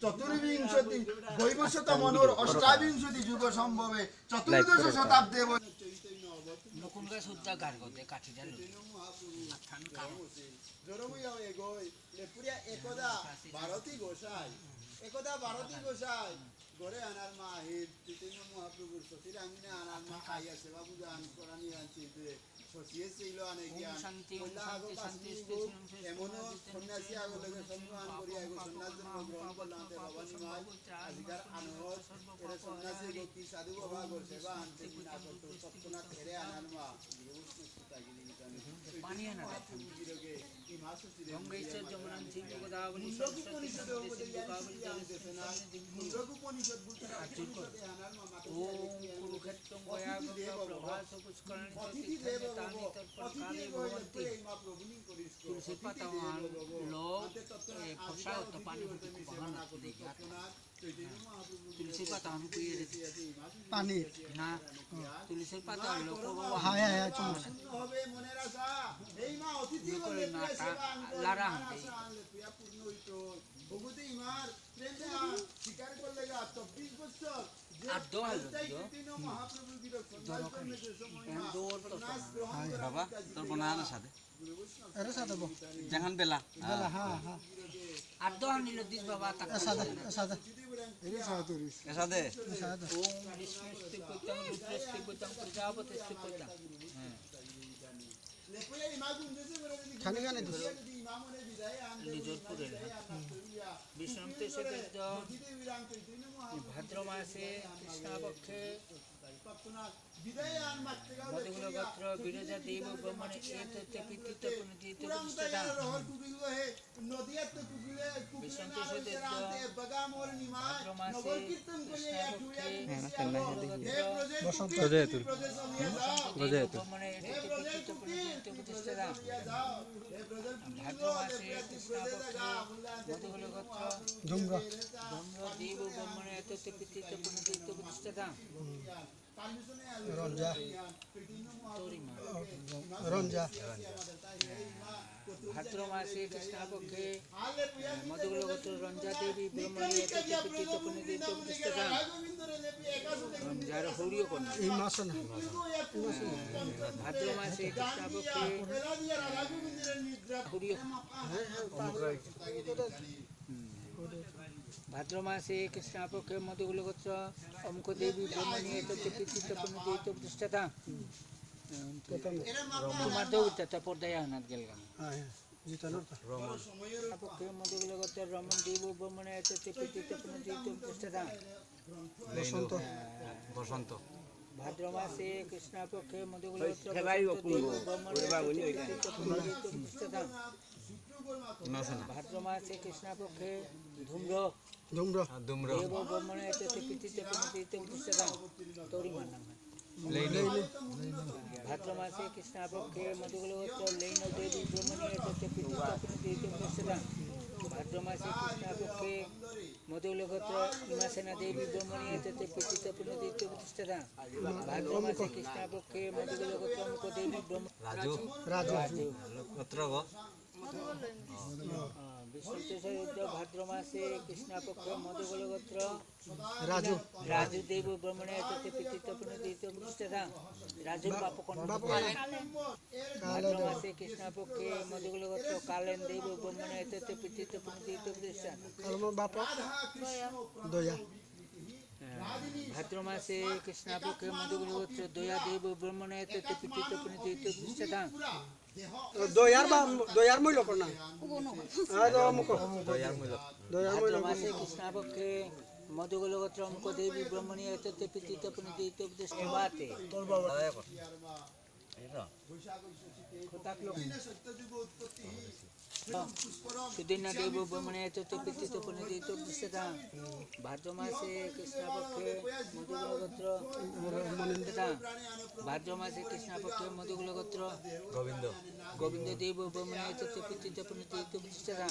চতুর্বিংশতি বৈবস্বতমনোর অষ্টাবিংশতি যুগ সম্ভবে চতুর্দশ শতাব্দে নকুনগা সুদ্ধা গার গদে কাঠিটা একদা ভারতী গোসাই গড়ে আনার মা হিত চৈতন্য মহাপ্রভুর শশীর আঙ্গিনে আনার মা আইয়া সেবা পূজা করানি আনছিতে শশীর ছিল অনেক জ্ঞান এমনও সন্ন্যাসী আগলকে সম্মান করিয়া এগো সন্ন্যাস জন্ম গ্রহণ করলাম ভবানী মাই আজিকার আনহত এরা সন্ন্যাসী গোকি সাধু বাবা গোর সেবা আনতে না করতো তৎক্ষণাৎ হেরে আনার মা পানি আনা বিরোগে এই মা শশীর গঙ্গেশ্বর যমুনান সিংহ গোদাবরী মুন্ডকোপনিষদ বলতে ওম কুরুক্ষেত্রং গয়াগঙ্গা প্রভাস পুষ্করণী তীর্থানি তৎপরকালে ভবন্তি তুলসী পাতা লোক ফসা হতো পানি হতো বাগান দেখি তুলসী পাতা আমি পিয়ে পানি না তুলসীর পাতা লোক হায় হায় চুমস হবে মনের আশা এই মা অতিথি বলে লারা পূর্ণ হইতো ভগবতী ইমার প্রেম স্বীকার করলে 24 বছর আর দোহাল মহাপ্রভুর বিরোধ বাবা তোর বনানা সাথে আরে সাদা বো জাহান বেলা বেলা হ্যাঁ হ্যাঁ আর দোহাল নিল দিস বাবা তাক সাদা সাদা এরে সাদা তোরিস সাথে সাদা ওম বিষ্ণুস্তি পুতং রুদ্রস্তি পুতং প্রজাপতিস্তি পুতং খানি গানে দিস নিজরপুরে বিষ্ণুতে সে ভাদ্র মাসে কৃষ্ণপক্ষে মধুগুলো গোত্র বিরজা দেব ব্রহ্মণে এতে পিতৃত্ব পুনজিত প্রতিষ্ঠা বিষ্ণুতে সে ভাদ্র মাসে বসন্ত ব্রহ্মণে এতে পিতৃত্ব পুনজিত প্রতিষ্ঠা ভাদ্র মাসে কৃষ্ণপক্ষে মধুগুলো গোত্র ধুমরা ধম্র দেব ব্রহ্মণে এতে পিতৃত্ব পুনজিত প্রতিষ্ঠা রঞ্জা রঞ্জা ভাদ্র মাসে কৃষ্ণপক্ষে মধুগুলো গোত্র রঞ্জা দেবী ব্রহ্মণী এতে পিতৃত্ব পুনজিত প্রতিষ্ঠা রঞ্জার হরিও কন্যা এই মাস না ভাদ্র মাসে কৃষ্ণপক্ষে হরিও ভাদ্র মাসে কৃষ্ণপক্ষে মধুগুলো গোত্র অমুক দেবী ব্রহ্মণী এতে পিতৃত্ব পুনজিত প্রতিষ্ঠা তোমার দৌড়টা পর্দায় আনাত গেল হ্যাঁ জিতানোর পক্ষে মধুগুলো গোত্র রমণ দেব ব্রহ্মণী এতে পিতৃত্ব পুনজিত প্রতিষ্ঠা বসন্ত বসন্ত ভাদ্র মাসে কৃষ্ণপক্ষে মধুগুলো গোত্র ভাদ্র মাসে কৃষ্ণপক্ষে ধূম্র ধুমরা দুম্র দেব ব্রহ্মণে এতে পিতৃত্ব পুনজিত প্রতিষ্ঠা তৌরি মান্না ভাদ্র মাসে কৃষ্ণপক্ষে মধুগুলো গোত্র লৈন দেবী ব্রহ্মণী এতে পিতৃত্ব পুনজিত প্রতিষ্ঠা ভাদ্র মাসে কৃষ্ণপক্ষে মধুগুলো গোত্র ইমাসেনা দেবী ব্রহ্মণী এতে পিতৃত্ব পুনজিত প্রতিষ্ঠা ভাদ্র মাসে কৃষ্ণপক্ষে মধুগুলো গোত্র অমুক দেবী ব্রহ্ম রাজু রাজু গোত্র গো বিষ্ণুতে ভাদ্র মাসে কৃষ্ণপক্ষে মধুগুলো গোত্র রাজু রাজু দেব ব্রহ্মণে এতে পিতৃত্ব পুনজিত প্রতিষ্ঠা রাজুর বাপ ভাদ্র মাসে কৃষ্ণপক্ষে মধুগুলো গোত্র কালেন দেব ব্রহ্মণে এতে পিতৃত্ব পুনজিত প্রতিষ্ঠা কালমর বাপ দয়া ভাদ্র মাসে কৃষ্ণপক্ষে মধুগুলো গোত্র দয়া দেব ব্রহ্মণে এতে পিতৃত্ব পুনজিত প্রতিষ্ঠা দয়ার মূল্য না ভাদ্র মাসে কৃষ্ণপক্ষে মধুগুলো গোত্র অমুক দেবী ব্রহ্মণী এতে পিতৃত্ব পুনজিত প্রতিষ্ঠা বাতে সুদিনা দেব ব্রহ্মণে এতে পিতৃত্ব পুনজিত প্রতিষ্ঠা ভাদ্র মাসে কৃষ্ণপক্ষে মধুগুলো গোত্র ভাদ্র মাসে কৃষ্ণপক্ষে মধুগুলো গোত্র গোবিন্দ গোবিন্দ দেব ব্রহ্মণে এতে পিতৃত্ব পুনজিত প্রতিষ্ঠা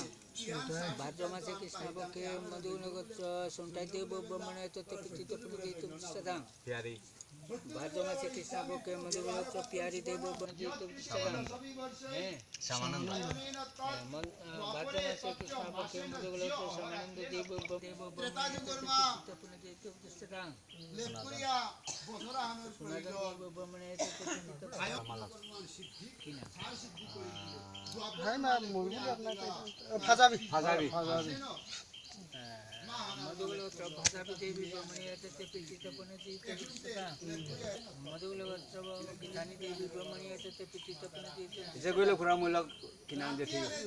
ভাদ্র মাসে কৃষ্ণপক্ষে মধুগুলো গোত্র সন্তাই দেব ব্রহ্মণে এতে পিতৃত্ব পুনজিত প্রতিষ্ঠা প্যারি ভাদ্র মাসে কৃষ্ণপক্ষে মধুগুলো গোত্র পিয়ারি দেব পুনজিত প্রতিষ্ঠা শ্যামানন্দ ভাদ্র মাসে মাসে কৃষ্ণপক্ষে মধুগোত্র সমানন্দ দেব দেব ত্রেতাযুগর্মা পুনঃ লেপ করিয়া বছর আহানোর প্রয়োজন দেব ব্রহ্মণে সিদ্ধি ছাড় সিদ্ধি করে দিল হ্যাঁ না মুরগুলি আপনাকে ফাজাবি ফাজাবি মধুগোত্র ভাষাপি দেবী ব্রহ্মণে পিঠিত পুনঃ মধুগোত্র গীতানি দেবী ব্রহ্মণে পিঠিত পুনঃ যে কইলে খুৰা মূল্য কিনা যে ঠিক আছে